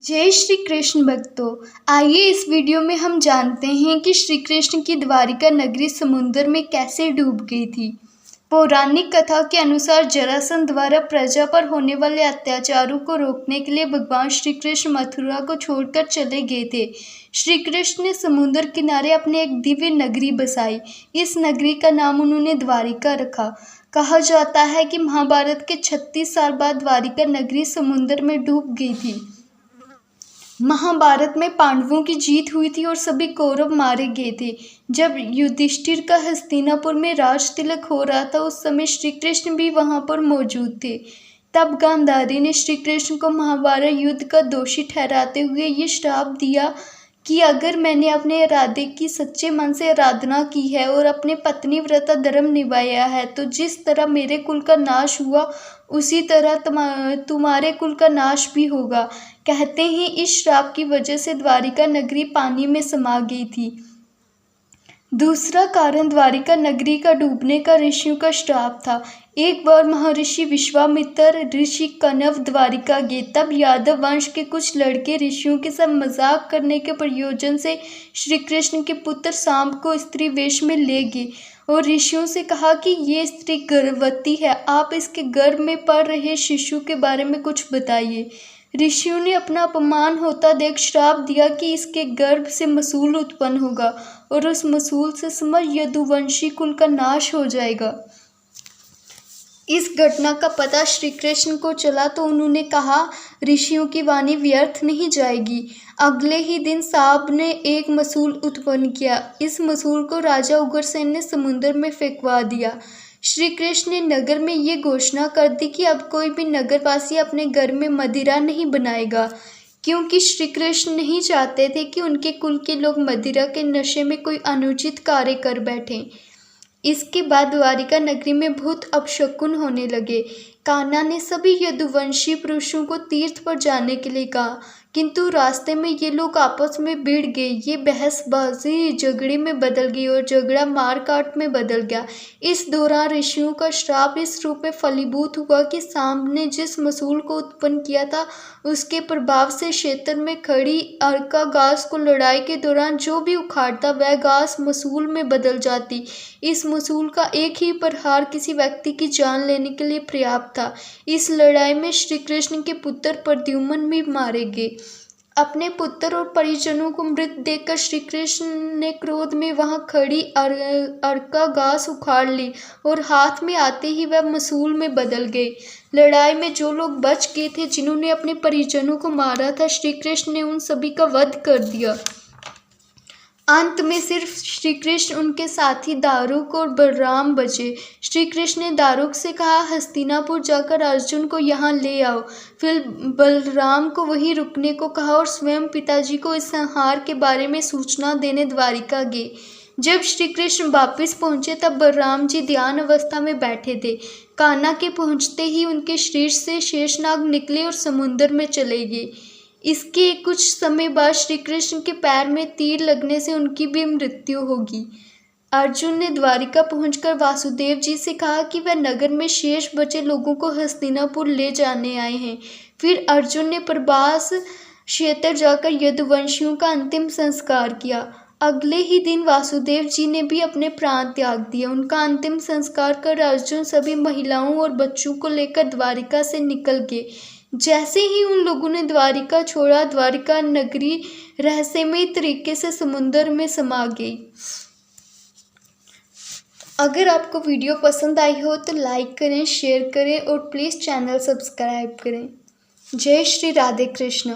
जय श्री कृष्ण भक्तों। आइए इस वीडियो में हम जानते हैं कि श्री कृष्ण की द्वारिका नगरी समुद्र में कैसे डूब गई थी। पौराणिक कथा के अनुसार जरासंध द्वारा प्रजा पर होने वाले अत्याचारों को रोकने के लिए भगवान श्री कृष्ण मथुरा को छोड़कर चले गए थे। श्री कृष्ण ने समुद्र किनारे अपने एक दिव्य नगरी बसाई। इस नगरी का नाम उन्होंने द्वारिका रखा। कहा जाता है कि महाभारत के 36 साल बाद द्वारिका नगरी समुद्र में डूब गई थी। महाभारत में पांडवों की जीत हुई थी और सभी कौरव मारे गए थे। जब युधिष्ठिर का हस्तिनापुर में राज तिलक हो रहा था, उस समय श्री कृष्ण भी वहां पर मौजूद थे। तब गांधारी ने श्री कृष्ण को महाभारत युद्ध का दोषी ठहराते हुए ये श्राप दिया कि अगर मैंने अपने राधे की सच्चे मन से आराधना की है और अपने पत्नी व्रत धर्म निभाया है, तो जिस तरह मेरे कुल का नाश हुआ उसी तरह तुम्हारे कुल का नाश भी होगा। कहते हैं इस श्राप की वजह से द्वारिका नगरी पानी में समा गई थी। दूसरा कारण द्वारिका नगरी का डूबने का ऋषियों का श्राप था। एक बार महर्षि विश्वामित्र ऋषि कण्व द्वारिका गए। तब यादव वंश के कुछ लड़के ऋषियों के साथ मजाक करने के प्रयोजन से श्री कृष्ण के पुत्र सांब को स्त्री वेश में ले गए और ऋषियों से कहा कि ये स्त्री गर्भवती है, आप इसके गर्भ में पल रहे शिशु के बारे में कुछ बताइए। ऋषियों ने अपना अपमान होता देख श्राप दिया कि इसके गर्भ से मसूल उत्पन्न होगा और उस मसूल से समस्त यदुवंशी कुल का नाश हो जाएगा। इस घटना का पता श्री कृष्ण को चला तो उन्होंने कहा, ऋषियों की वाणी व्यर्थ नहीं जाएगी। अगले ही दिन सांब ने एक मसूल उत्पन्न किया। इस मसूल को राजा उग्रसेन ने समुद्र में फेंकवा दिया। श्री कृष्ण ने नगर में ये घोषणा कर दी कि अब कोई भी नगरवासी अपने घर में मदिरा नहीं बनाएगा, क्योंकि श्री कृष्ण नहीं चाहते थे कि उनके कुल के लोग मदिरा के नशे में कोई अनुचित कार्य कर बैठें। इसके बाद द्वारिका नगरी में बहुत अपशकुन होने लगे। कान्हा ने सभी यदुवंशी पुरुषों को तीर्थ पर जाने के लिए कहा, किंतु रास्ते में ये लोग आपस में भिड़ गए। ये बहसबाजी झगड़े में बदल गई और झगड़ा मारकाट में बदल गया। इस दौरान ऋषियों का श्राप इस रूप में फलीभूत हुआ कि सांब ने जिस मसूल को उत्पन्न किया था, उसके प्रभाव से क्षेत्र में खड़ी अर्का घास को लड़ाई के दौरान जो भी उखाड़ता वह घास मसूल में बदल जाती। इस मसूल का एक ही प्रहार किसी व्यक्ति की जान लेने के लिए पर्याप्त था। इस लड़ाई में श्री कृष्ण के पुत्र प्रद्युम्न भी मारे गए। अपने पुत्र और परिजनों को मृत देखकर श्री कृष्ण ने क्रोध में वहां खड़ी अर्का घास उखाड़ ली और हाथ में आते ही वह मसूल में बदल गए। लड़ाई में जो लोग बच गए थे, जिन्होंने अपने परिजनों को मारा था, श्री कृष्ण ने उन सभी का वध कर दिया। अंत में सिर्फ श्री कृष्ण, उनके साथी दारुक और बलराम बचे। श्री कृष्ण ने दारुक से कहा, हस्तिनापुर जाकर अर्जुन को यहाँ ले आओ। फिर बलराम को वहीं रुकने को कहा और स्वयं पिताजी को इस संहार के बारे में सूचना देने द्वारिका गए। जब श्री कृष्ण वापिस पहुंचे तब बलराम जी ध्यान अवस्था में बैठे थे। कान्हा के पहुंचते ही उनके शरीर से शेषनाग निकले और समुद्र में चले गए। इसके कुछ समय बाद श्री कृष्ण के पैर में तीर लगने से उनकी भी मृत्यु होगी। अर्जुन ने द्वारिका पहुंचकर वासुदेव जी से कहा कि वह नगर में शेष बचे लोगों को हस्तिनापुर ले जाने आए हैं। फिर अर्जुन ने प्रभास क्षेत्र जाकर यदुवंशियों का अंतिम संस्कार किया। अगले ही दिन वासुदेव जी ने भी अपने प्राण त्याग दिए। उनका अंतिम संस्कार कर अर्जुन सभी महिलाओं और बच्चों को लेकर द्वारिका से निकल गए। जैसे ही उन लोगों ने द्वारिका छोड़ा, द्वारिका नगरी रहस्यमय तरीके से समुद्र में समा गई। अगर आपको वीडियो पसंद आई हो तो लाइक करें, शेयर करें और प्लीज़ चैनल सब्सक्राइब करें। जय श्री राधे कृष्ण।